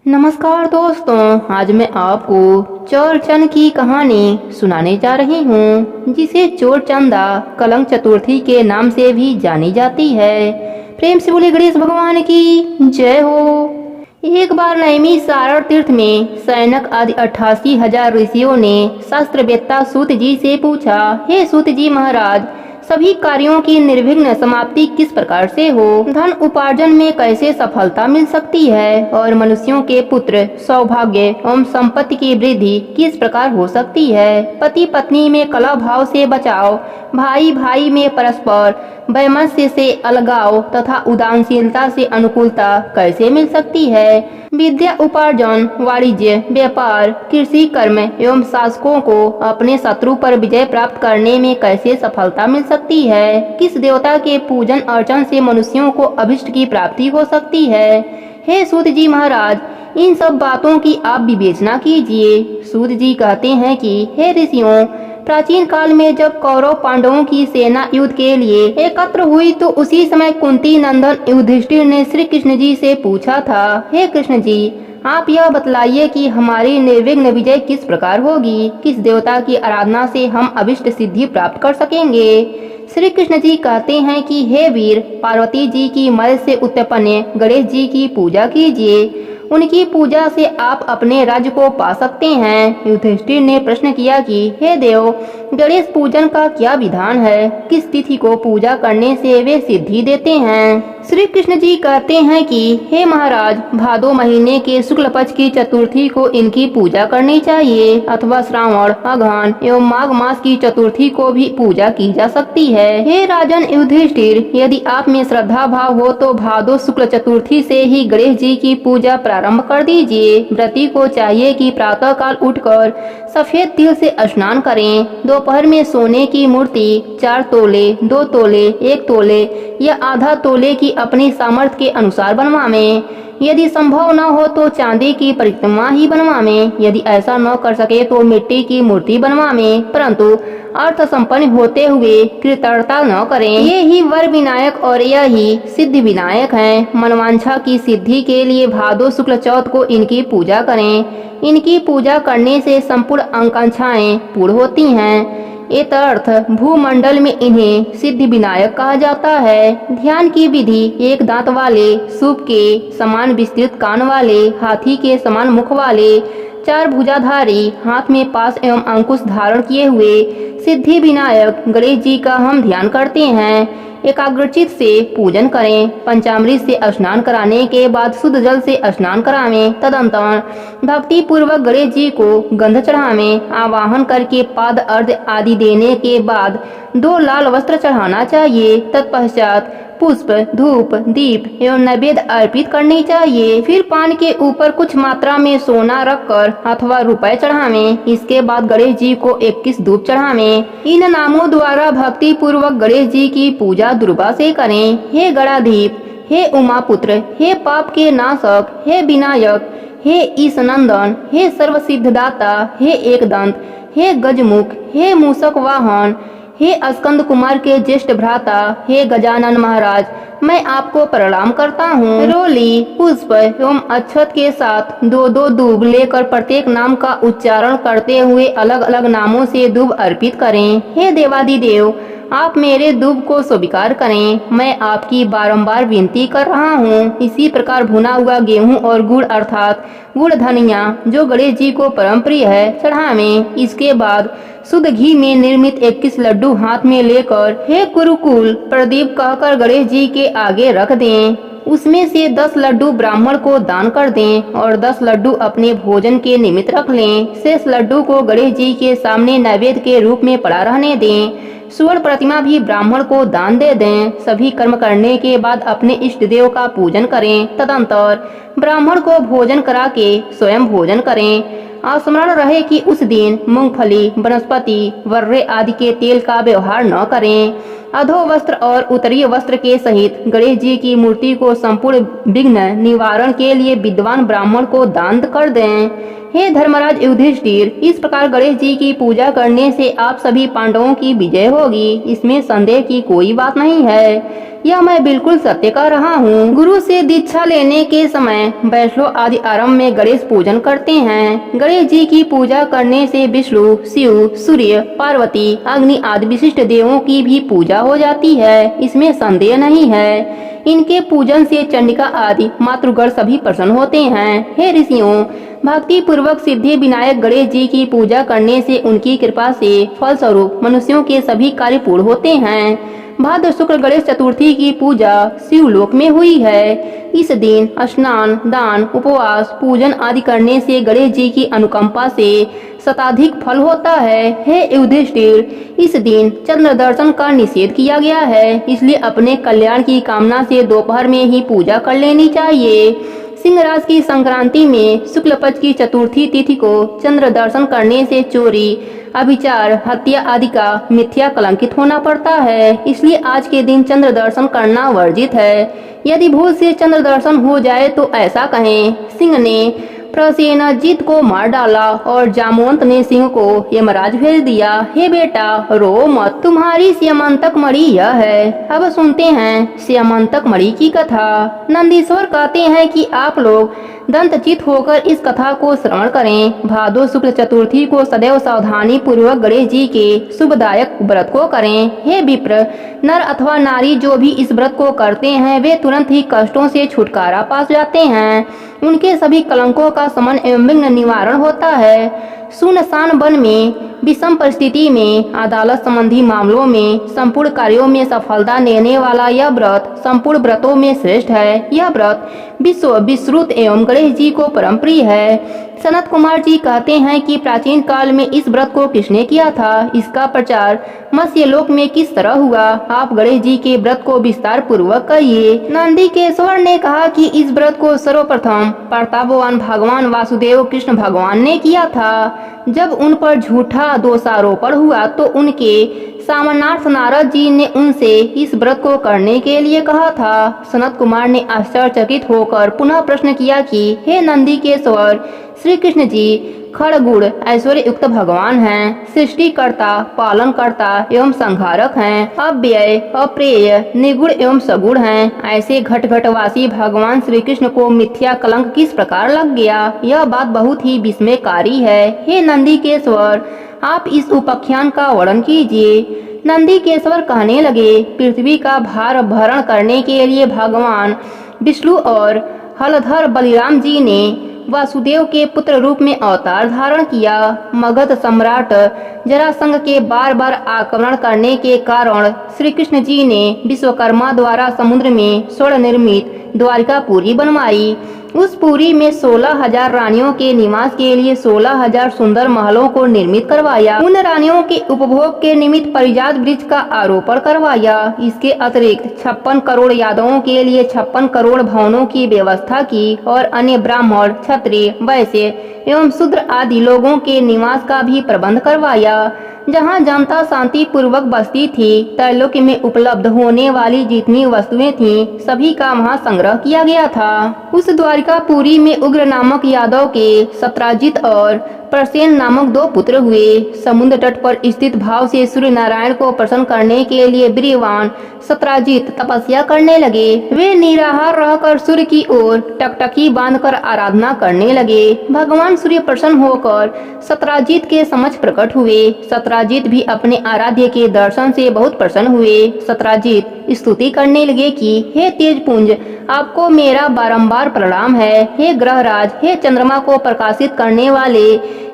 नमस्कार दोस्तों, आज मैं आपको चौरचन की कहानी सुनाने जा रही हूँ, जिसे चोरचंदा कलंक चतुर्थी के नाम से भी जानी जाती है। प्रेम से बोले गणेश भगवान की जय हो। एक बार नैमी सारण तीर्थ में सैनक आदि 88,000 ऋषियों ने शास्त्रवेत्ता सूत जी से पूछा, हे सूत जी महाराज, सभी कार्यों की निर्विघ्न समाप्ति किस प्रकार से हो? धन उपार्जन में कैसे सफलता मिल सकती है? और मनुष्यों के पुत्र सौभाग्य एवं संपत्ति की वृद्धि किस प्रकार हो सकती है? पति पत्नी में कलह भाव से बचाव, भाई भाई में परस्पर वैमनस्य से अलगाव तथा उदासीनता से अनुकूलता कैसे मिल सकती है? विद्या उपार्जन, वाणिज्य, व्यापार, कृषि कर्म एवं शासकों को अपने शत्रु पर विजय प्राप्त करने में कैसे सफलता मिल सकती है? किस देवता के पूजन अर्चन से मनुष्यों को अभिष्ट की प्राप्ति हो सकती है? हे सूत जी महाराज, इन सब बातों की आप विवेचना कीजिए। सूत जी कहते हैं कि हे ऋषियों, प्राचीन काल में जब कौरव पांडवों की सेना युद्ध के लिए एकत्र हुई तो उसी समय कुंती नंदन युधिष्ठिर ने श्री कृष्ण जी से पूछा था, हे कृष्ण जी, आप यह बतलाइए कि हमारी निर्विघ्न विजय किस प्रकार होगी? किस देवता की आराधना से हम अभिष्ट सिद्धि प्राप्त कर सकेंगे? श्री कृष्ण जी कहते हैं कि हे वीर, पार्वती जी की मद से उत्पन्न गणेश जी की पूजा कीजिए, उनकी पूजा से आप अपने राज्य को पा सकते हैं। युधिष्ठिर ने प्रश्न किया कि हे देव, गणेश पूजन का क्या विधान है? किस तिथि को पूजा करने से वे सिद्धि देते हैं? श्री कृष्ण जी कहते हैं कि हे महाराज, भादो महीने के शुक्ल पक्ष की चतुर्थी को इनकी पूजा करनी चाहिए, अथवा श्रावण, अगहन एवं माघ मास की चतुर्थी को भी पूजा की जा सकती है। हे राजन युधिष्ठिर, यदि आप में श्रद्धा भाव हो तो भादो शुक्ल चतुर्थी से ही गणेश जी की पूजा प्रारंभ कर दीजिए। व्रती को चाहिए कि प्रातः काल उठकर सफेद तिल से स्नान करें। दोपहर में सोने की मूर्ति 4 तोले, 2 तोले, 1 तोले या आधा तोले की अपनी सामर्थ्य के अनुसार बनवावें। यदि संभव न हो तो चांदी की प्रतिमा ही बनवावें। यदि ऐसा न कर सके तो मिट्टी की मूर्ति बनवावें, परंतु अर्थ संपन्न होते हुए कृतज्ञता न करें। ये ही वर विनायक और यह ही सिद्धि विनायक हैं। मनवांछा की सिद्धि के लिए भादो शुक्ल चौथ को इनकी पूजा करें। इनकी पूजा करने से संपूर्ण आकांक्षाएं पूर्ण होती हैं। एतर्थ भूमंडल में इन्हें सिद्धि विनायक कहा जाता है। ध्यान की विधि, एक दांत वाले, सूप के समान विस्तृत कान वाले, हाथी के समान मुख वाले, 4 भुजाधारी, हाथ में पास एवं अंकुश धारण किए हुए सिद्धि विनायक गणेश जी का हम ध्यान करते हैं। एकाग्रचित से पूजन करें। पंचामृत से स्नान कराने के बाद शुद्ध जल से स्नान करावें। तदंतर भक्ति पूर्वक गणेश जी को गंध चढ़ावें। आवाहन करके पाद अर्घ्य आदि देने के बाद 2 लाल वस्त्र चढ़ाना चाहिए। तत्पश्चात पुष्प, धूप, दीप एवं नैवेद्य अर्पित करनी चाहिए। फिर पान के ऊपर कुछ मात्रा में सोना रखकर अथवा रुपए चढ़ावें। इसके बाद गणेश जी को 21 धूप चढ़ावें। इन नामों द्वारा भक्ति पूर्वक गणेश जी की पूजा दुर्गा से करें। हे गणाधीप, हे उमापुत्र, हे पाप के नाशक, हे विनायक, हे ईशनंदन, हे सर्वसिद्धदाता, हे एकदंत, हे गजमुख, हे मूषक वाहन, हे स्कंद कुमार के ज्येष्ठ भ्राता, हे गजानन महाराज, मैं आपको प्रणाम करता हूँ। रोली, पुष्प एवं अक्षत के साथ 2-2 दूब लेकर प्रत्येक नाम का उच्चारण करते हुए अलग अलग नामों से दूब अर्पित करें। हे देवादिदेव, आप मेरे दूब को स्वीकार करें। मैं आपकी बारंबार विनती कर रहा हूँ। इसी प्रकार भुना हुआ गेहूं और गुड़ अर्थात गुड़ धनिया, जो गणेश जी को परम प्रिय है, चढ़ावें। इसके बाद शुद्ध घी में निर्मित 21 लड्डू हाथ में लेकर हे कुरुकुल प्रदीप कहकर गणेश जी के आगे रख दें। उसमें से 10 लड्डू ब्राह्मण को दान कर दें और 10 लड्डू अपने भोजन के निमित्त रख लें। शेष लड्डू को गणेश जी के सामने नैवेद्य के रूप में पड़ा रहने दें। स्वर्ण प्रतिमा भी ब्राह्मण को दान दे दें। सभी कर्म करने के बाद अपने इष्ट देव का पूजन करें। तदंतर ब्राह्मण को भोजन करा के स्वयं भोजन करें। स्मरण रहे कि उस दिन मूंगफली, वनस्पति, वर्रे आदि के तेल का व्यवहार न करें। अधो वस्त्र और उत्तरीय वस्त्र के सहित गणेश जी की मूर्ति को संपूर्ण विघ्न निवारण के लिए विद्वान ब्राह्मण को दान कर दें। हे धर्मराज युधिष्ठिर, इस प्रकार गणेश जी की पूजा करने से आप सभी पांडवों की विजय होगी, इसमें संदेह की कोई बात नहीं है। यह मैं बिल्कुल सत्य कह रहा हूँ। गुरु से दीक्षा लेने के समय वैष्णव आदि आरंभ में गणेश पूजन करते हैं। गणेश जी की पूजा करने से विष्णु, शिव, सूर्य, पार्वती, अग्नि आदि विशिष्ट देवों की भी पूजा हो जाती है, इसमें संदेह नहीं है। इनके पूजन से चंडिका आदि मातृगण सभी प्रसन्न होते हैं। हे ऋषियों, भक्ति पूर्वक सिद्धि विनायक गणेश जी की पूजा करने से उनकी कृपा से फलस्वरूप मनुष्यों के सभी कार्य पूर्ण होते हैं। भाद्र शुक्ल गणेश चतुर्थी की पूजा शिवलोक में हुई है। इस दिन स्नान, दान, उपवास, पूजन आदि करने से गणेश जी की अनुकंपा से शताधिक फल होता है। हे युधिष्ठिर, इस दिन चंद्र दर्शन का निषेध किया गया है, इसलिए अपने कल्याण की कामना से दोपहर में ही पूजा कर लेनी चाहिए। सिंहराज की संक्रांति में शुक्ल पक्ष की चतुर्थी तिथि को चंद्र दर्शन करने से चोरी, अभिचार, हत्या आदि का मिथ्या कलंकित होना पड़ता है, इसलिए आज के दिन चंद्र दर्शन करना वर्जित है। यदि भूल से चंद्र दर्शन हो जाए तो ऐसा कहें, सिंह ने प्रसेनजीत को मार डाला और जामवंत ने सिंह को यमराज भेज दिया। हे बेटा, रो मत, तुम्हारी स्यमंतक मणि यह है। अब सुनते हैं स्यमंतक मणि की कथा। नंदीश्वर कहते हैं कि आप लोग दंतचित होकर इस कथा को श्रवण करें। भादो शुक्ल चतुर्थी को सदैव सावधानी पूर्वक गणेश जी के शुभदायक व्रत को करें। हे विप्र, नर अथवा नारी जो भी इस व्रत को करते हैं वे तुरंत ही कष्टों से छुटकारा पा जाते हैं। उनके सभी कलंकों का शमन एवं विघ्न निवारण होता है। सुनसान वन में, विषम परिस्थिति में, अदालत संबंधी मामलों में, संपूर्ण कार्यों में सफलता देने वाला यह व्रत संपूर्ण व्रतों में श्रेष्ठ है। यह व्रत विश्व विश्रुत एवं गणेश जी को परम प्रिय है। सनत कुमार जी कहते हैं कि प्राचीन काल में इस व्रत को किसने किया था, इसका प्रचार मत्स्यलोक में किस तरह हुआ, आप गणेश जी के व्रत को विस्तार पूर्वक कहिए। नंदीकेश्वर ने कहा कि इस व्रत को सर्वप्रथम प्रतापवान भगवान वासुदेव कृष्ण भगवान ने किया था। जब उन पर झूठा दोषारोपण हुआ तो उनके सामनार्थ नारद जी ने उनसे इस व्रत को करने के लिए कहा था। सनत कुमार ने आश्चर्यचकित होकर पुनः प्रश्न किया कि हे नंदीकेश्वर, श्री कृष्ण जी खड़गुण ऐश्वर्य युक्त भगवान हैं, सृष्टिकर्ता, पालनकर्ता एवं संहारक हैं, अव्यय, अप्रेय, निगुण एवं सगुण हैं। ऐसे घट घटवासी भगवान श्री कृष्ण को मिथ्या कलंक किस प्रकार लग गया, यह बात बहुत ही विस्मयकारी है। हे नंदीकेश्वर, आप इस उपाख्यान का वर्णन कीजिए। नंदीकेश्वर कहने लगे, पृथ्वी का भार भरण करने के लिए भगवान विष्णु और हलधर बलिराम जी ने वासुदेव के पुत्र रूप में अवतार धारण किया। मगध सम्राट जरासंध के बार बार आक्रमण करने के कारण श्री कृष्ण जी ने विश्वकर्मा द्वारा समुद्र में स्वर्ण निर्मित द्वारिकापुरी बनवाई। उस पुरी में 16,000 रानियों के निवास के लिए 16,000 सुंदर महलों को निर्मित करवाया। उन रानियों के उपभोग के निमित्त परिजात वृक्ष का आरोपण करवाया। इसके अतिरिक्त 56 करोड़ यादवों के लिए 56 करोड़ भवनों की व्यवस्था की और अन्य ब्राह्मण, क्षत्रिय, वैश्य एवं शूद्र आदि लोगों के निवास का भी प्रबंध करवाया। जहाँ जनता शांति पूर्वक बसती थी, त्रैलोक्य में उपलब्ध होने वाली जितनी वस्तुएं थीं, सभी का वहाँ संग्रह किया गया था। उस द्वारिकापुरी में उग्र नामक यादव के सत्राजित और प्रसेन नामक 2 पुत्र हुए। समुद्र तट पर स्थित भाव से सूर्य नारायण को प्रसन्न करने के लिए वीर्यवान सत्राजित तपस्या करने लगे। वे निराहार रहकर सूर्य की ओर टकटकी बांधकर आराधना करने लगे। भगवान सूर्य प्रसन्न होकर सत्राजित के समक्ष प्रकट हुए। सत्राजित भी अपने आराध्य के दर्शन से बहुत प्रसन्न हुए। सत्राजित स्तुति करने लगे कि हे तेजपुंज, आपको मेरा बारंबार प्रणाम है। हे ग्रहराज, हे चंद्रमा को प्रकाशित करने वाले,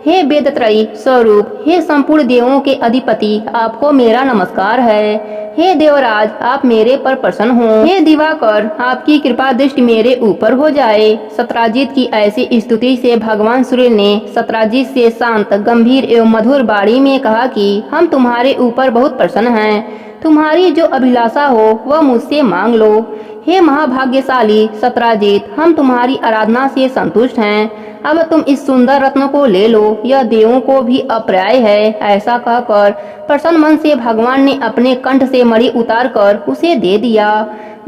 हे वेदत्रयी स्वरूप, हे संपूर्ण देवों के अधिपति, आपको मेरा नमस्कार है। हे देवराज, आप मेरे पर प्रसन्न हो। हे दिवाकर, आपकी कृपा दृष्टि मेरे ऊपर हो जाए। सत्राजित की ऐसी स्तुति से भगवान सूर्य ने सत्राजित से शांत, गंभीर एवं मधुर वाणी में कहा कि हम तुम्हारे ऊपर बहुत प्रसन्न हैं। तुम्हारी जो अभिलाषा हो वह मुझसे मांग लो। हे महाभाग्यशाली सत्राजित, हम तुम्हारी आराधना से संतुष्ट हैं। अब तुम इस सुंदर रत्न को ले लो, यह देवों को भी अप्राय है। ऐसा कहकर प्रसन्न मन से भगवान ने अपने कंठ से मणि उतारकर उसे दे दिया।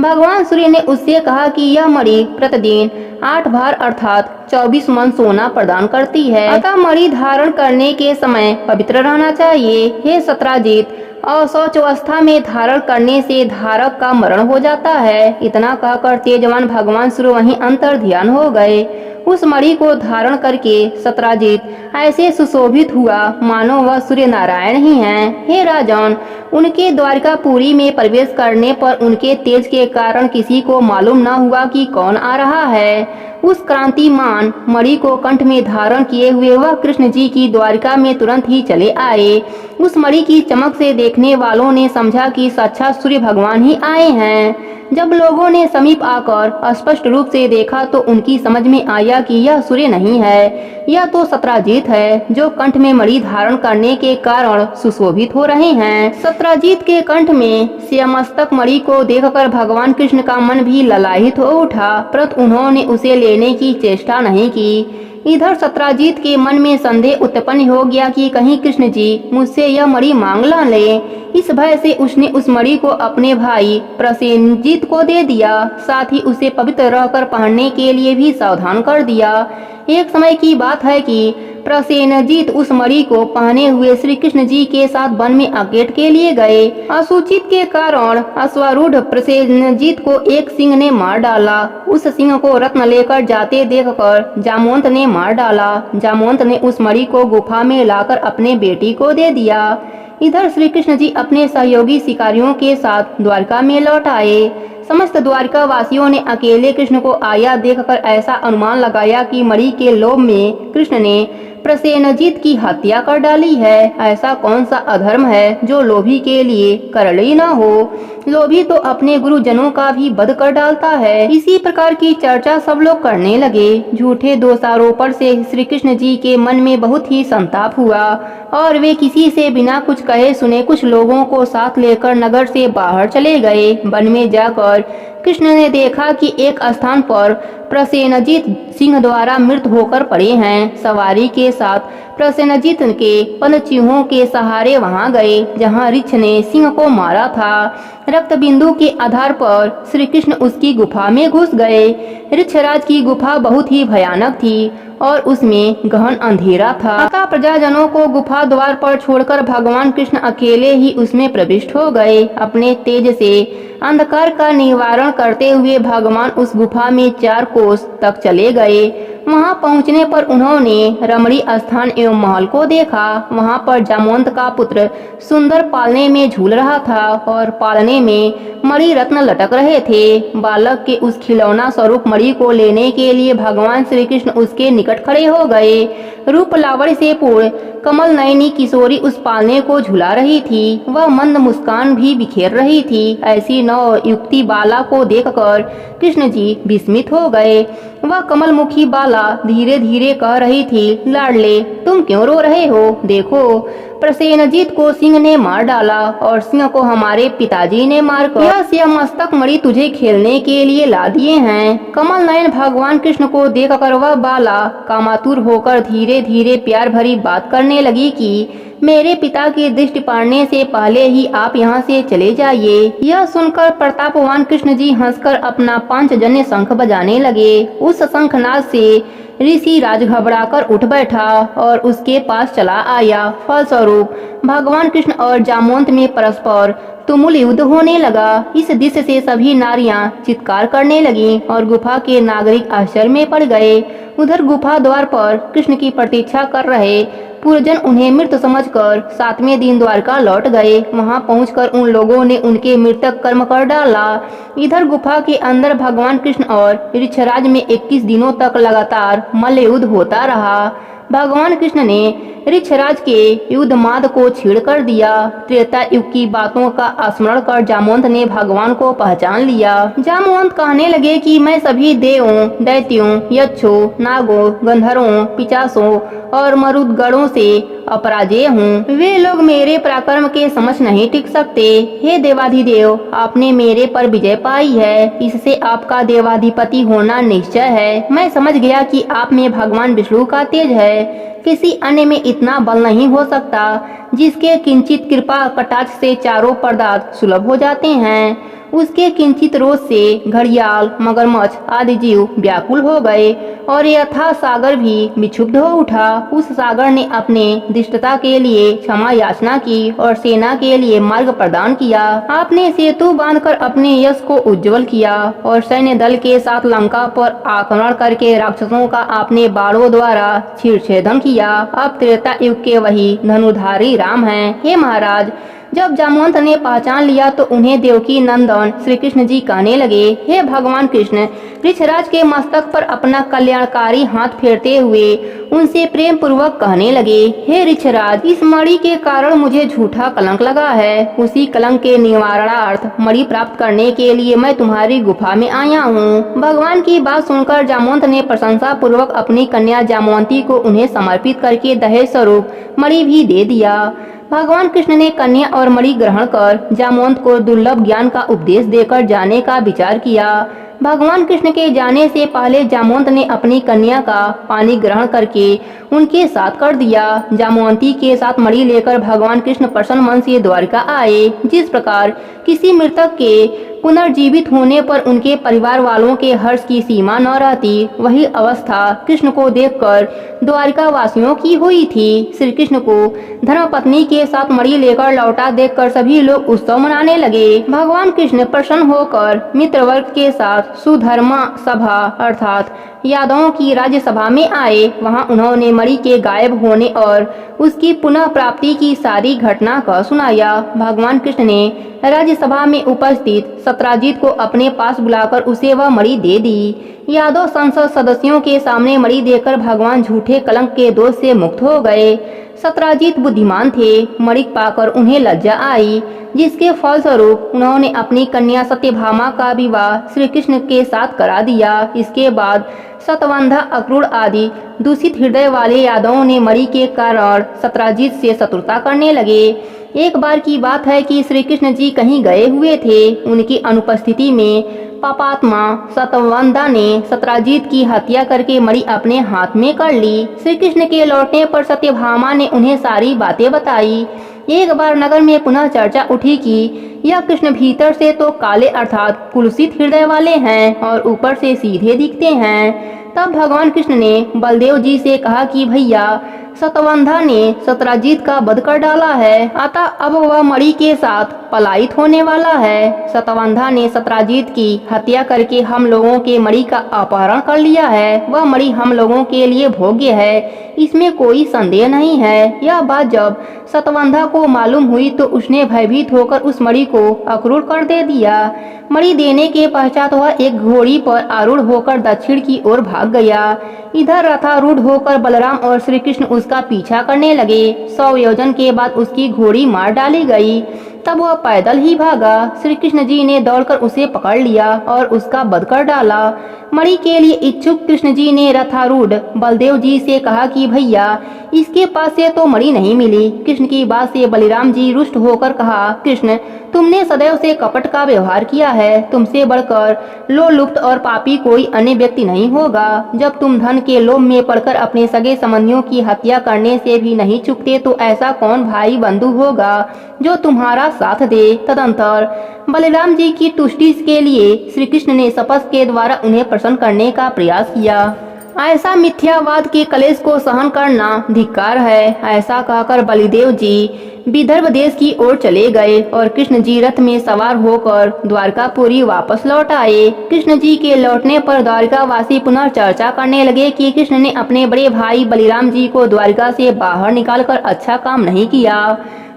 भगवान सूर्य ने उससे कहा कि यह मणि प्रतिदिन 8 भार अर्थात 24 मन सोना प्रदान करती है, अतः मणि धारण करने के समय पवित्र रहना चाहिए। हे सत्राजित, अशौच अवस्था में धारण करने से धारक का मरण हो जाता है। इतना कहकर तेजवान भगवान सूर्य वहीं अंतर ध्यान हो गए। उस मणि को धारण करके सत्राजित ऐसे सुशोभित हुआ मानो वह सूर्य नारायण ही हैं। हे राजन, उनके द्वारकापुरी में प्रवेश करने पर उनके तेज के कारण किसी को मालूम न हुआ कि कौन आ रहा है। उस क्रांतिमान मणि को कंठ में धारण किए हुए वह कृष्ण जी की द्वारिका में तुरंत ही चले आए। उस मणि की चमक से देखने वालों ने समझा कि साक्षात सूर्य भगवान ही आए हैं। जब लोगों ने समीप आकर स्पष्ट रूप से देखा तो उनकी समझ में आया कि यह सूर्य नहीं है, यह तो सत्राजित है, जो कंठ में मणि धारण करने के कारण सुशोभित हो रहे हैं। सत्राजित के कंठ में श्यामस्तक मणि को देखकर भगवान कृष्ण का मन भी ललाहित हो उठा, परंतु उन्होंने उसे लेने की चेष्टा नहीं की। इधर सत्राजित के मन में संदेह उत्पन्न हो गया कि कहीं कृष्ण जी मुझसे यह मणि मांग न ले। इस भय से उसने उस मणि को अपने भाई प्रसेनजीत को दे दिया, साथ ही उसे पवित्र रहकर पहनने के लिए भी सावधान कर दिया। एक समय की बात है कि प्रसेनजीत उस मणि को पहने हुए श्री कृष्ण जी के साथ वन में अकेट के लिए गए। असूचित के कारण अश्वारूढ़ प्रसेनजीत को एक सिंह ने मार डाला। उस सिंह को रत्न लेकर जाते देखकर जामवंत ने मार डाला। जामवंत ने उस मणि को गुफा में लाकर अपने बेटी को दे दिया। इधर श्री कृष्ण जी अपने सहयोगी शिकारियों के साथ द्वारका में लौट आए। समस्त द्वारका वासियों ने अकेले कृष्ण को आया देखकर ऐसा अनुमान लगाया कि मणि के लोभ में कृष्ण ने प्रसेनजीत की हत्या कर डाली है। ऐसा कौन सा अधर्म है जो लोभी के लिए करड़ी न हो। लोभी तो अपने गुरुजनों का भी वध कर डालता है। इसी प्रकार की चर्चा सब लोग करने लगे। झूठे दोषारोपण से श्री कृष्ण जी के मन में बहुत ही संताप हुआ और वे किसी से बिना कुछ कहे सुने कुछ लोगों को साथ लेकर नगर से बाहर चले गए। वन में जाकर कृष्ण ने देखा कि एक स्थान पर प्रसेनजीत सिंह द्वारा मृत होकर पड़े हैं। सवारी के साथ प्रसेनजीत के पनचिह्नों के सहारे वहां गए जहां ऋक्ष ने सिंह को मारा था। रक्त बिंदु के आधार पर श्री कृष्ण उसकी गुफा में घुस गए। ऋक्षराज की गुफा बहुत ही भयानक थी और उसमें गहन अंधेरा था। अतः प्रजाजनों को गुफा द्वार पर छोड़कर भगवान कृष्ण अकेले ही उसमें प्रविष्ट हो गए। अपने तेज से अंधकार का निवारण करते हुए भगवान उस गुफा में 4 कोस तक चले गए। वहां पहुंचने पर उन्होंने रमणी स्थान एवं महल को देखा। वहां पर जामवंत का पुत्र सुंदर पालने में झूल रहा था और पालने में मणि रत्न लटक रहे थे। बालक के उस खिलौना स्वरूप मणि को लेने के लिए भगवान श्री कृष्ण उसके निकट खड़े हो गए। रूप लावण्य से पूर्ण कमल नयनी किशोरी उस पालने को झुला रही थी। वह मंद मुस्कान भी बिखेर रही थी। ऐसी नव युक्ति बाला को देखकर कृष्ण जी विस्मित हो गए। वह कमल मुखी बाला धीरे धीरे कह रही थी, लाडले तुम क्यों रो रहे हो? देखो प्रसेनजीत को सिंह ने मार डाला और सिंह को हमारे पिताजी ने मारकर यह श्यामस्तक मणि तुझे खेलने के लिए ला दिए हैं। कमल नयन भगवान कृष्ण को देखकर वह बाला कामातुर होकर धीरे धीरे प्यार भरी बात करने लगी कि मेरे पिता की दृष्टि पड़ने से पहले ही आप यहाँ से चले जाइए। यह सुनकर प्रतापवान कृष्ण जी हंसकर अपना पांचजन्य शंख बजाने लगे। उस शंखनाद से ऋषि राज घबराकर उठ बैठा और उसके पास चला आया। फलस्वरूप भगवान कृष्ण और जामवंत में परस्पर तुमुल युद्ध होने लगा। इस दृश्य से सभी नारियां चित्कार करने लगीं और गुफा के नागरिक आश्चर्य में पड़ गए। उधर गुफा द्वार पर कृष्ण की प्रतीक्षा कर रहे पूर्वजन उन्हें मृत समझकर 7वें दिन द्वारका लौट गए। वहां पहुंचकर उन लोगों ने उनके मृतक कर्म कर डाला। इधर गुफा के अंदर भगवान कृष्ण और ऋक्षराज में 21 दिनों तक लगातार मल्ल युद्ध होता रहा। भगवान कृष्ण ने ऋक्षराज के युद्धमाद को छीड़ कर दिया। त्रेता युग की बातों का स्मरण कर जामवंत ने भगवान को पहचान लिया। जामवंत कहने लगे कि मैं सभी देवों, दैत्यों, यक्षों, नागों, गंधर्वों, पिशाचों और मरुदगणों से अपराजेय हूँ। वे लोग मेरे पराक्रम के समक्ष नहीं टिक सकते। हे देवाधिदेव, आपने मेरे पर विजय पाई है, इससे आपका देवाधिपति होना निश्चय है। मैं समझ गया कि आप में भगवान विष्णु का तेज है। किसी अन्य में इतना बल नहीं हो सकता जिसके किंचित कृपा कटाक्ष से चारों पदार्थ सुलभ हो जाते हैं। उसके किंचित रोष से घड़ियाल, मगरमच्छ आदि जीव व्याकुल हो गए और यथा सागर भी विक्षुब्ध हो उठा। उस सागर ने अपने दुष्टता के लिए क्षमा याचना की और सेना के लिए मार्ग प्रदान किया। आपने सेतु बांधकर अपने यश को उज्जवल किया और सैन्य दल के साथ लंका पर आक्रमण करके राक्षसों का आपने बाणों द्वारा शिरच्छेदन किया। अब त्रेता युग के वही धनुधारी राम हैं। हे महाराज, जब जामवंत ने पहचान लिया तो उन्हें देवकी नंदन श्री कृष्ण जी कहने लगे, हे भगवान कृष्ण। ऋक्षराज के मस्तक पर अपना कल्याणकारी हाथ फेरते हुए उनसे प्रेम पूर्वक कहने लगे, हे ऋक्षराज, इस मणि के कारण मुझे झूठा कलंक लगा है। उसी कलंक के निवारणार्थ मणि प्राप्त करने के लिए मैं तुम्हारी गुफा में आया हूँ। भगवान की बात सुनकर जामवंत ने प्रशंसा पूर्वक अपनी कन्या जामवंती को उन्हें समर्पित करके दहेज स्वरूप मणि भी दे दिया। भगवान कृष्ण ने कन्या और मणि ग्रहण कर जामवंत को दुर्लभ ज्ञान का उपदेश देकर जाने का विचार किया। भगवान कृष्ण के जाने से पहले जामवंत ने अपनी कन्या का पानी ग्रहण करके उनके साथ कर दिया। जामवंती के साथ मणि लेकर भगवान कृष्ण प्रसन्न मन से द्वारिका आए। जिस प्रकार किसी मृतक के पुनर्जीवित होने पर उनके परिवार वालों के हर्ष की सीमा न रहती, वही अवस्था कृष्ण को देखकर द्वारिका वासियों की हुई थी। श्री कृष्ण को धर्मपत्नी के साथ मणि लेकर लौटा देखकर सभी लोग उत्सव मनाने लगे। भगवान कृष्ण प्रसन्न होकर मित्र वर्ग के साथ सुधर्मा सभा अर्थात यादवों की राज्यसभा में आए। वहां उन्होंने मणि के गायब होने और उसकी पुनः प्राप्ति की सारी घटना का सुनाया। भगवान कृष्ण ने राज्यसभा में उपस्थित सत्राजित को अपने पास बुलाकर उसे वह मणि दे दी। यादव संसद सदस्यों के सामने मणि देकर भगवान झूठे कलंक के दोष से मुक्त हो गए। सत्राजित बुद्धिमान थे। मणि पाकर उन्हें लज्जा आई, जिसके फलस्वरूप उन्होंने अपनी कन्या सत्यभामा का विवाह श्री कृष्ण के साथ करा दिया। इसके बाद सतवंधा, अक्रूर आदि दूषित हृदय वाले यादवों ने मणि के कारण सत्राजित से शत्रुता करने लगे। एक बार की बात है कि श्री कृष्ण जी कहीं गए हुए थे। उनकी अनुपस्थिति में पापात्मा सतवंधा ने सत्राजित की हत्या करके मणि अपने हाथ में कर ली। श्री कृष्ण के लौटने पर सत्यभामा ने उन्हें सारी बातें बताई। एक बार नगर में पुनः चर्चा उठी कि यह कृष्ण भीतर से तो काले अर्थात कुलुषित हृदय वाले हैं और ऊपर से सीधे दिखते हैं। तब भगवान कृष्ण ने बलदेव जी से कहा कि भैया, सतवंधा ने सत्राजित का वध कर डाला है, अतः अब वह मणि के साथ पलायित होने वाला है। सतवंधा ने सत्राजित की हत्या करके हम लोगों के मणि का अपहरण कर लिया है। वह मणि हम लोगों के लिए भोग्य है, इसमें कोई संदेह नहीं है। यह बात जब सतवंधा को मालूम हुई तो उसने भयभीत होकर उस मणि को अक्रूर कर दे दिया। मणि देने के पश्चात वह एक घोड़ी पर आरूढ़ होकर दक्षिण की ओर भाग गया। इधर रथारूढ़ होकर बलराम और श्री कृष्ण उसका पीछा करने लगे। 100 योजन के बाद उसकी घोड़ी मार डाली गई। तब वह पैदल ही भागा। श्री कृष्ण जी ने दौड़कर उसे पकड़ लिया और उसका वध कर डाला। मणि के लिए इच्छुक कृष्ण जी ने रथारूढ़ बलदेव जी से कहा कि भैया, इसके पास से तो मणि नहीं मिली। कृष्ण की बात से बलराम जी रुष्ट होकर कहा, कृष्ण, तुमने सदैव से कपट का व्यवहार किया है। तुमसे बढ़कर लोलुप्त और पापी कोई अन्य व्यक्ति नहीं होगा। जब तुम धन के लोभ में पड़कर अपने सगे संबंधियों की हत्या करने से भी नहीं चूकते तो ऐसा कौन भाई बंधु होगा जो तुम्हारा साथ दे। तदंतर बलराम जी की तुष्टि के लिए श्री कृष्ण ने शपथ के द्वारा उन्हें प्रसन्न करने का प्रयास किया। ऐसा मिथ्यावाद के कलेश को सहन करना धिक्कार है। ऐसा कहकर बलिदेव जी विदर्भ देश की ओर चले गए और कृष्ण जी रथ में सवार होकर द्वारकापुरी वापस लौट आए। कृष्ण जी के लौटने पर द्वारकावासी पुनः चर्चा करने लगे कि कृष्ण ने अपने बड़े भाई बलिराम जी को द्वारका से बाहर निकालकर अच्छा काम नहीं किया।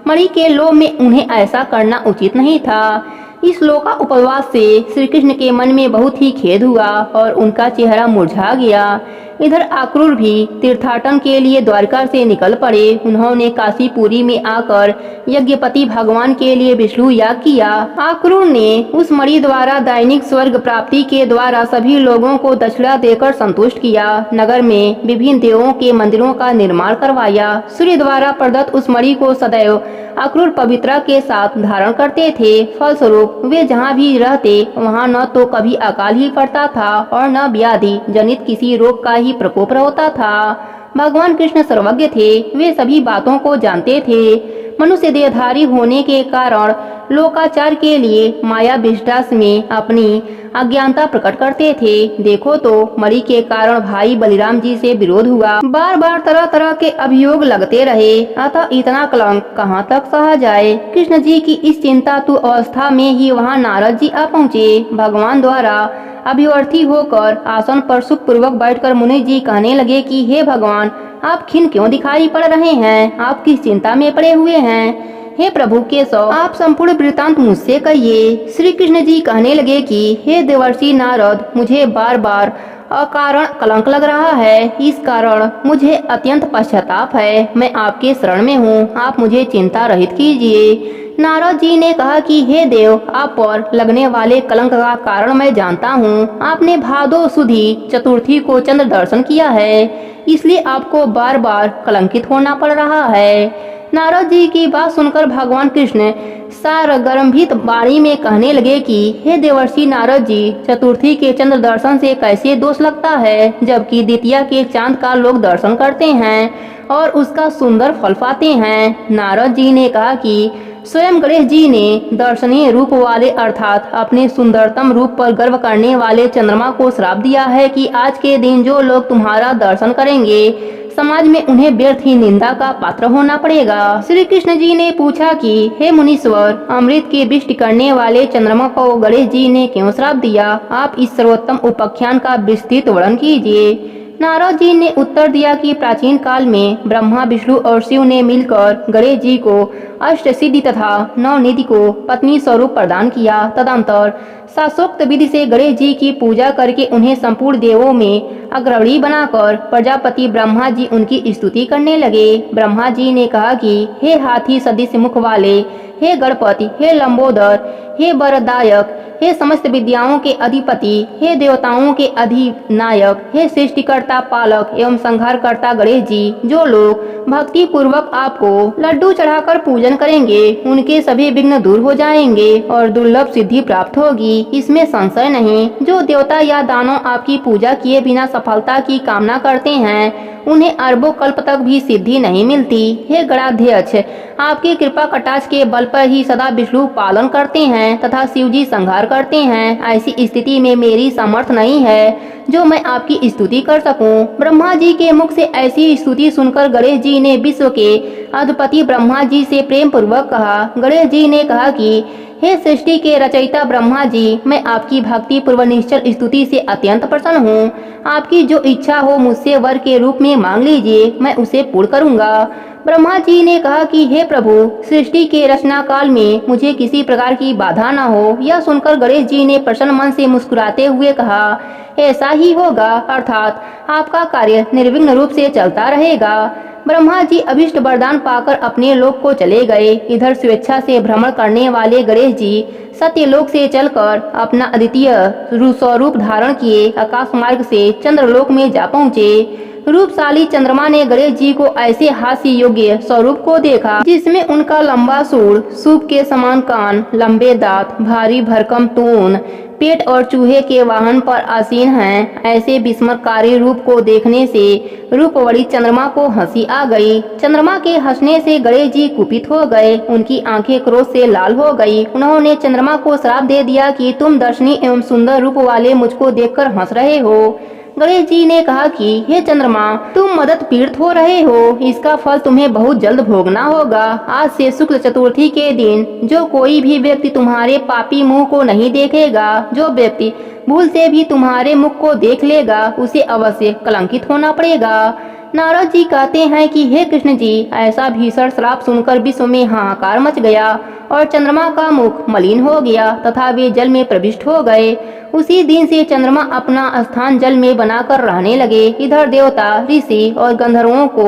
मणि के लोभ में उन्हें ऐसा करना उचित नहीं था। इस श्लोका उपवास से श्री कृष्ण के मन में बहुत ही खेद हुआ और उनका चेहरा मुरझा गया। इधर अक्रूर भी तीर्थाटन के लिए द्वारका से निकल पड़े। उन्होंने काशीपुरी में आकर यज्ञपति भगवान के लिए विष्णु याग किया। अक्रूर ने उस मणि द्वारा दैनिक स्वर्ग प्राप्ति के द्वारा सभी लोगों को दक्षिणा देकर संतुष्ट किया। नगर में विभिन्न देवों के मंदिरों का निर्माण करवाया। सूर्य द्वारा प्रदत्त उस मणि को सदैव अक्रूर पवित्रता के साथ धारण करते थे। फलस्वरूप वे जहाँ भी रहते वहाँ न तो कभी अकाल ही पड़ता था और न व्याधि जनित किसी रोग का ही प्रकोप होता था। भगवान कृष्ण सर्वज्ञ थे। वे सभी बातों को जानते थे। मनुष्य देहधारी होने के कारण लोकाचार के लिए माया विष्टास में अपनी अज्ञानता प्रकट करते थे। देखो तो मणि के कारण भाई बलिराम जी से विरोध हुआ, बार बार तरह तरह के अभियोग लगते रहे, अतः इतना कलंक कहाँ तक सहा जाए। कृष्ण जी की इस चिंता तु अवस्था में ही वहाँ नारद जी आ पहुँचे। भगवान द्वारा अभिवर्थी होकर आसन पर सुख पूर्वक बैठकर मुनि जी कहने लगे कि हे भगवान, आप खिन्न क्यों दिखाई पड़ रहे हैं? आप किस चिंता में पड़े हुए हैं? हे प्रभु केशव, आप संपूर्ण वृतांत मुझसे कहिए। श्री कृष्ण जी कहने लगे कि हे देवर्षि नारद, मुझे बार बार अकारण कलंक लग रहा है। इस कारण मुझे अत्यंत पश्चाताप है। मैं आपके शरण में हूँ, आप मुझे चिंता रहित कीजिए। नारद जी ने कहा कि हे देव, आप पर लगने वाले कलंक का कारण मैं जानता हूँ। आपने भादो सुधी चतुर्थी को चंद्र दर्शन किया है, इसलिए आपको बार बार कलंकित होना पड़ रहा है। नारद जी की बात सुनकर भगवान कृष्ण सारगर्भित वाणी में कहने लगे कि हे देवर्षि नारद जी, चतुर्थी के चंद्र दर्शन से कैसे दोष लगता है, जबकि द्वितीया के चांद का लोग दर्शन करते हैं और उसका सुंदर फल पाते हैं। नारद जी ने कहा कि स्वयं गणेश जी ने दर्शनीय रूप वाले अर्थात अपने सुंदरतम रूप पर गर्व करने वाले चंद्रमा को श्राप दिया है कि आज के दिन जो लोग तुम्हारा दर्शन करेंगे, समाज में उन्हें व्यर्थ ही निंदा का पात्र होना पड़ेगा। श्री कृष्ण जी ने पूछा कि हे मुनीश्वर, अमृत की वृष्टि करने वाले चंद्रमा को गणेश जी ने क्यों श्राप दिया? आप इस सर्वोत्तम उपाख्यान का विस्तृत वर्णन कीजिए। नारद जी ने उत्तर दिया कि प्राचीन काल में ब्रह्मा, विष्णु और शिव ने मिलकर गणेश जी को अष्ट सिद्धि तथा नौ निधि को पत्नी स्वरूप प्रदान किया। तदंतर शास्त्रोक्त विधि से गणेश जी की पूजा करके उन्हें संपूर्ण देवों में अग्रणी बनाकर प्रजापति ब्रह्मा जी उनकी स्तुति करने लगे। ब्रह्मा जी ने कहा कि हे हाथी सदृश मुख वाले, हे गणपति, हे लंबोदर, हे वरदायक, हे समस्त विद्याओं के अधिपति, हे देवताओं के अधिनायक, हे सृष्टिकर्ता, पालक एवं संहारकर्ता गणेश जी, जो लोग भक्ति पूर्वक आपको लड्डू चढ़ाकर पूजन करेंगे, उनके सभी विघ्न दूर हो जाएंगे और दुर्लभ सिद्धि प्राप्त होगी, इसमें संशय नहीं। जो देवता या दानव आपकी पूजा किए बिना सफलता की कामना करते हैं, उन्हें अरबों कल्प तक भी सिद्धि नहीं मिलती। हे गणाध्यक्ष, आपकी कृपा कटाक्ष के बल पर ही सदा विष्णु पालन करते हैं तथा शिव जी संहार करते हैं। ऐसी स्थिति में मेरी समर्थ नहीं है जो मैं आपकी स्तुति कर सकूं। ब्रह्मा जी के मुख से ऐसी स्तुति सुनकर गणेश जी ने विश्व के अधिपति ब्रह्मा जी से प्रेम पूर्वक कहा। गणेश जी ने कहा कि हे सृष्टि के रचयिता ब्रह्मा जी, मैं आपकी भक्ति पूर्व निश्चल स्तुति से अत्यंत प्रसन्न हूँ। आपकी जो इच्छा हो मुझसे वर के रूप में मांग लीजिए, मैं उसे पूर्ण करूँगा। ब्रह्मा जी ने कहा कि हे प्रभु, सृष्टि के रचना काल में मुझे किसी प्रकार की बाधा न हो। यह सुनकर गणेश जी ने प्रसन्न मन से मुस्कुराते हुए कहा, ऐसा ही होगा, अर्थात आपका कार्य निर्विघ्न रूप से चलता रहेगा। ब्रह्मा जी अभिष्ट वरदान पाकर अपने लोक को चले गए। इधर स्वेच्छा से भ्रमण करने वाले गणेश जी सत्यलोक से चलकर अपना अद्वितीय स्वरूप धारण किए आकाश मार्ग से चंद्रलोक में जा पहुँचे। रूपशाली चंद्रमा ने गणेश जी को ऐसे हास्य योग्य स्वरूप को देखा जिसमें उनका लंबा सूंड, सूप के समान कान, लंबे दांत, भारी भरकम तून, पेट और चूहे के वाहन पर आसीन हैं। ऐसे विस्मयकारी रूप को देखने से रूपवड़ी चंद्रमा को हंसी आ गई। चंद्रमा के हंसने से गणेश जी कुपित हो गए। उनकी आंखें क्रोध से लाल हो गई। उन्होंने चंद्रमा को श्राप दे दिया कि तुम दर्शनीय एवं सुंदर रूप वाले मुझको देखकर हंस रहे हो। गणेश जी ने कहा कि हे चंद्रमा, तुम मदद पीड़ित हो रहे हो, इसका फल तुम्हें बहुत जल्द भोगना होगा। आज से शुक्ल चतुर्थी के दिन जो कोई भी व्यक्ति तुम्हारे पापी मुंह को नहीं देखेगा, जो व्यक्ति भूल से भी तुम्हारे मुख को देख लेगा, उसे अवश्य कलंकित होना पड़ेगा। नारद जी कहते हैं कि हे कृष्ण जी, ऐसा भीषण श्राप सुनकर विश्व में हाहाकार मच गया और चंद्रमा का मुख मलिन हो गया तथा वे जल में प्रविष्ट हो गए। उसी दिन से चंद्रमा अपना स्थान जल में बनाकर रहने लगे। इधर देवता, ऋषि और गंधर्वों को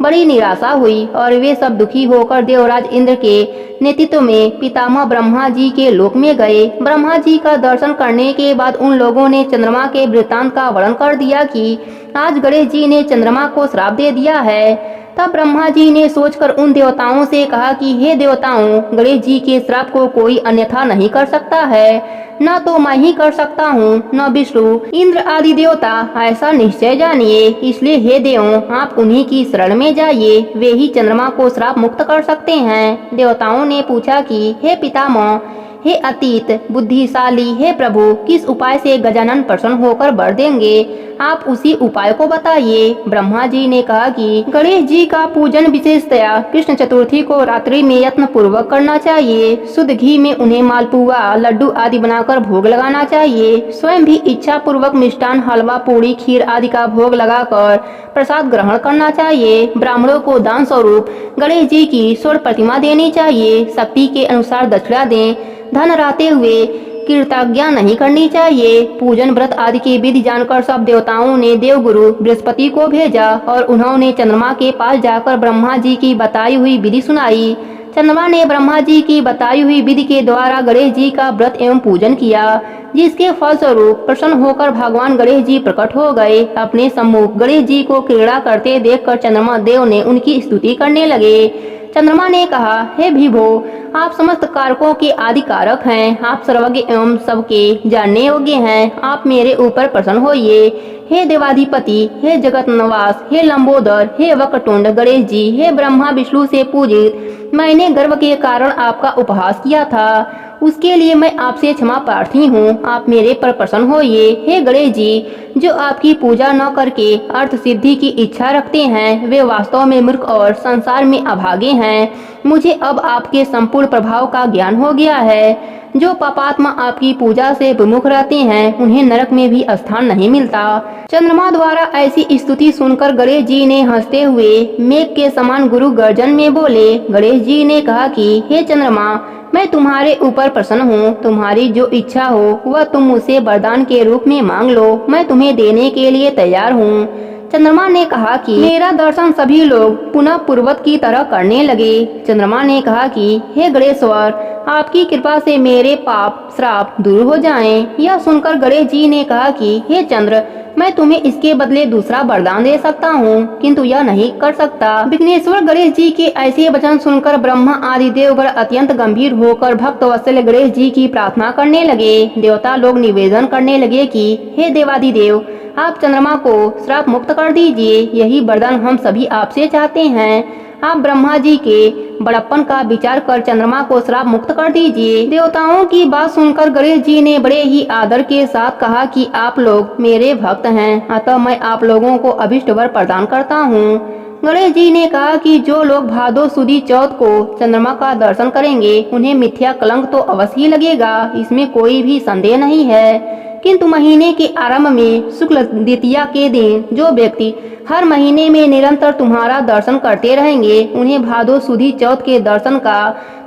बड़ी निराशा हुई और वे सब दुखी होकर देवराज इंद्र के नेतृत्व में पितामह ब्रह्मा जी के लोक में गए। ब्रह्मा जी का दर्शन करने के बाद उन लोगों ने चंद्रमा के वृत्तांत का वर्णन कर दिया कि आज गणेश जी ने चंद्रमा को श्राप दे दिया है। तब ब्रह्मा जी ने सोचकर उन देवताओं से कहा कि हे देवताओं, गणेश जी के श्राप को कोई अन्यथा नहीं कर सकता है, न तो मैं ही कर सकता हूँ, न विष्णु, इंद्र आदि देवता, ऐसा निश्चय जानिए। इसलिए हे देवों, आप उन्हीं की शरण में जाइए, वे ही चंद्रमा को श्राप मुक्त कर सकते हैं। देवताओं ने पूछा कि हे पितामह, हे अतीत बुद्धिशाली, हे प्रभु, किस उपाय से गजानन प्रसन्न होकर वर देंगे? आप उसी उपाय को बताइए। ब्रह्मा जी ने कहा कि गणेश जी का पूजन विशेषतया कृष्ण चतुर्थी को रात्रि में यत्न पूर्वक करना चाहिए। शुद्ध घी में उन्हें मालपुआ, लड्डू आदि बनाकर भोग लगाना चाहिए। स्वयं भी इच्छा पूर्वक मिष्टान, हलवा, पूड़ी, खीर आदि का भोग लगाकर प्रसाद ग्रहण करना चाहिए। ब्राह्मणों को दान स्वरूप गणेश जी की स्वर्ण प्रतिमा देनी चाहिए। शक्ति के अनुसार दक्षिणा दें। धन रहते हुए कृतज्ञता नहीं करनी चाहिए। पूजन व्रत आदि की विधि जानकर सब देवताओं ने देवगुरु बृहस्पति को भेजा और उन्होंने चंद्रमा के पास जाकर ब्रह्मा जी की बताई हुई विधि सुनाई। चंद्रमा ने ब्रह्मा जी की बताई हुई विधि के द्वारा गणेश जी का व्रत एवं पूजन किया, जिसके फलस्वरूप प्रसन्न होकर भगवान गणेश जी प्रकट हो गए। अपने सम्मुख गणेश जी को क्रीड़ा करते देखकर चंद्रमा देव ने उनकी स्तुति करने लगे। चंद्रमा ने कहा, हे विभो, आप समस्त कारकों के आदि कारक हैं। आप सर्वज्ञ एवं सबके जानने योग्य हैं। आप मेरे ऊपर प्रसन्न होइए। हे देवाधिपति, हे जगत निवास, हे लंबोदर, हे वक्रतुंड गणेश जी, हे ब्रह्मा विष्णु से पूजित, मैंने गर्व के कारण आपका उपहास किया था, उसके लिए मैं आपसे क्षमा प्रार्थी हूँ। आप मेरे पर प्रसन्न होइए। हे गणेश जी, जो आपकी पूजा न करके अर्थ सिद्धि की इच्छा रखते हैं, वे वास्तव में मूर्ख और संसार में अभागे हैं। मुझे अब आपके संपूर्ण प्रभाव का ज्ञान हो गया है। जो पापात्मा आपकी पूजा से विमुख रहते हैं, उन्हें नरक में भी स्थान नहीं मिलता। चंद्रमा द्वारा ऐसी स्तुति सुनकर गणेश जी ने हंसते हुए मेघ के समान गुरु गर्जन में बोले। गणेश जी ने कहा कि हे चंद्रमा, मैं तुम्हारे ऊपर प्रसन्न हूँ। तुम्हारी जो इच्छा हो वह तुम मुझसे वरदान के रूप में मांग लो, मैं तुम्हें देने के लिए तैयार हूँ। चंद्रमा ने कहा कि मेरा दर्शन सभी लोग पुनः पूर्वत की तरह करने लगे। चंद्रमा ने कहा कि हे गणेश्वर, आपकी कृपा से मेरे पाप श्राप दूर हो जाएं। यह सुनकर गणेश जी ने कहा कि हे चंद्र, मैं तुम्हें इसके बदले दूसरा वरदान दे सकता हूँ, किंतु यह नहीं कर सकता। विघ्नेश्वर गणेश जी के ऐसे वचन सुनकर ब्रह्मा आदि देवगण अत्यंत गंभीर होकर भक्त वत्सल गणेश जी की प्रार्थना करने लगे। देवता लोग निवेदन करने लगे कि हे देवादिदेव, आप चंद्रमा को श्राप मुक्त कर दीजिए। यही वरदान हम सभी आपसे चाहते हैं। आप ब्रह्मा जी के बड़प्पन का विचार कर चंद्रमा को श्राप मुक्त कर दीजिए। देवताओं की बात सुनकर गणेश जी ने बड़े ही आदर के साथ कहा कि आप लोग मेरे भक्त हैं, अतः मैं आप लोगों को अभिष्ट वर प्रदान करता हूँ। गणेश जी ने कहा कि जो लोग भादो सुदी चौथ को चंद्रमा का दर्शन करेंगे, उन्हें मिथ्या कलंक तो अवश्य ही लगेगा, इसमें कोई भी संदेह नहीं है। किंतु महीने के आरंभ में शुक्ल द्वितीया के दिन जो व्यक्ति हर महीने में निरंतर तुम्हारा दर्शन करते रहेंगे, उन्हें भादो सुदी चौथ के दर्शन का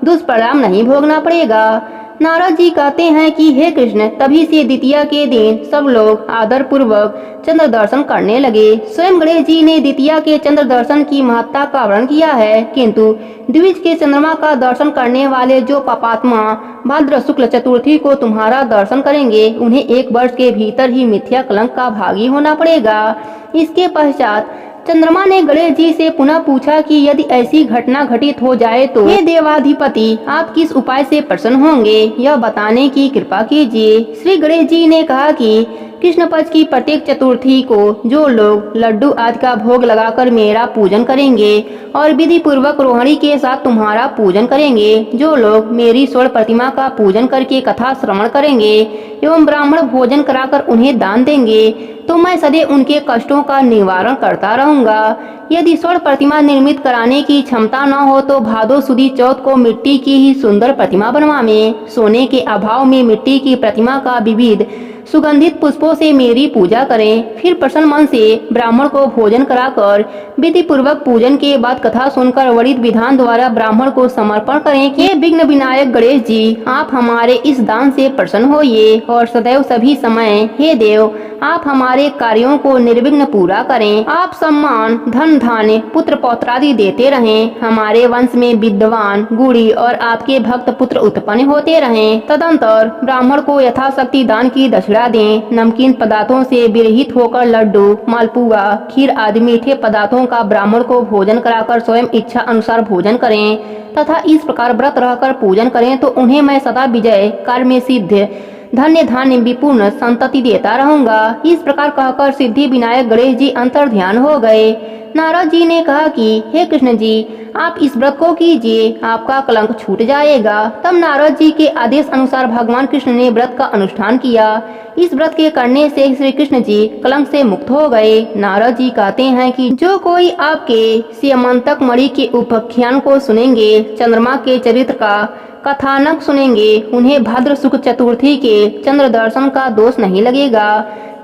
दुष्परिणाम नहीं भोगना पड़ेगा। नारद जी कहते हैं कि हे कृष्ण, तभी से द्वितीया के दिन सब लोग आदर पूर्वक चंद्र दर्शन करने लगे। स्वयं गणेश जी ने द्वितीया के चंद्र दर्शन की महत्ता का वर्णन किया है, किंतु द्विज के चंद्रमा का दर्शन करने वाले जो पापात्मा भाद्र शुक्ल चतुर्थी को तुम्हारा दर्शन करेंगे, उन्हें 1 वर्ष के भीतर ही मिथ्या कलंक का भागी होना पड़ेगा। इसके पश्चात चंद्रमा ने गणेश जी से पुनः पूछा कि यदि ऐसी घटना घटित हो जाए तो हे देवाधिपति, आप किस उपाय से प्रसन्न होंगे, यह बताने की कृपा कीजिए। श्री गणेश जी ने कहा कि कृष्ण पक्ष की प्रत्येक चतुर्थी को जो लोग लड्डू आदि का भोग लगाकर मेरा पूजन करेंगे और विधि पूर्वक रोहिणी के साथ तुम्हारा पूजन करेंगे, जो लोग मेरी स्वर्ण प्रतिमा का पूजन करके कथा श्रवण करेंगे एवं ब्राह्मण भोजन कराकर उन्हें दान देंगे, तो मैं सदैव उनके कष्टों का निवारण करता रहूंगा। यदि स्वर्ण प्रतिमा निर्मित कराने की क्षमता न हो तो भादो सुदी चौथ को मिट्टी की ही सुंदर प्रतिमा बनवाएं। सोने के अभाव में मिट्टी की प्रतिमा का विविध सुगंधित पुष्पों से मेरी पूजा करें। फिर प्रसन्न मन से ब्राह्मण को भोजन कराकर विधि पूर्वक पूजन के बाद कथा सुनकर वर्णित विधान द्वारा ब्राह्मण को समर्पण करें कि विघ्न विनायक गणेश जी, आप हमारे इस दान से प्रसन्न होइए और सदैव सभी समय हे देव, आप हमारे कार्यों को निर्विघ्न पूरा करें। आप सम्मान, धन धान्य, पुत्र पौत्रादि देते रहें। हमारे वंश में विद्वान, गुणी और आपके भक्त पुत्र उत्पन्न होते रहें। तदंतर ब्राह्मण को यथाशक्ति दान की दक्षिणा खिला दें। नमकीन पदार्थों से विरहित होकर लड्डू, मालपुआ, खीर आदि मीठे पदार्थों का ब्राह्मण को भोजन कराकर स्वयं इच्छा अनुसार भोजन करें तथा इस प्रकार व्रत रहकर पूजन करें तो उन्हें मैं सदा विजय, कार्य में सिद्ध, धन्य धान्य विपूर्ण संतति देता रहूंगा। इस प्रकार कहकर सिद्धि विनायक गणेश जी अंतर ध्यान हो गए। नारद जी ने कहा कि हे कृष्ण जी, आप इस व्रत को कीजिए, आपका कलंक छूट जाएगा। तब नारद जी के आदेश अनुसार भगवान कृष्ण ने व्रत का अनुष्ठान किया। इस व्रत के करने से श्री कृष्ण जी कलंक से मुक्त हो गए। नारद जी कहते हैं कि जो कोई आपके स्यमंतक मणि के उपाख्यान को सुनेंगे, चंद्रमा के चरित्र का कथानक सुनेंगे, उन्हें भाद्र शुक्ल चतुर्थी के चंद्र दर्शन का दोष नहीं लगेगा।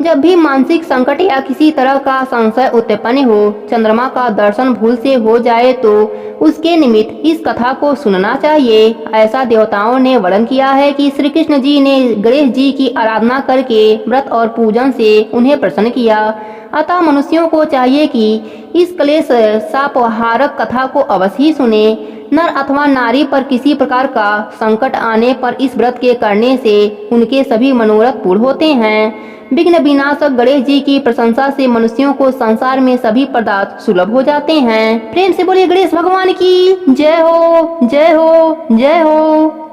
जब भी मानसिक संकट या किसी तरह का संशय उत्पन्न हो, चंद्रमा का दर्शन भूल से हो जाए तो उसके निमित्त इस कथा को सुनना चाहिए। ऐसा देवताओं ने वर्णन किया है कि श्री कृष्ण जी ने गणेश जी की आराधना करके व्रत और पूजन से उन्हें प्रसन्न किया। अतः मनुष्यों को चाहिए कि इस क्लेश सापहारक कथा को अवश्य ही सुने। नर अथवा नारी पर किसी प्रकार का संकट आने पर इस व्रत के करने से उनके सभी मनोरथ पूर्ण होते हैं। विघ्न विनाशक गणेश जी की प्रशंसा से मनुष्यों को संसार में सभी पदार्थ सुलभ हो जाते हैं। प्रेम से बोलिए गणेश भगवान की जय हो, जय हो, जय हो।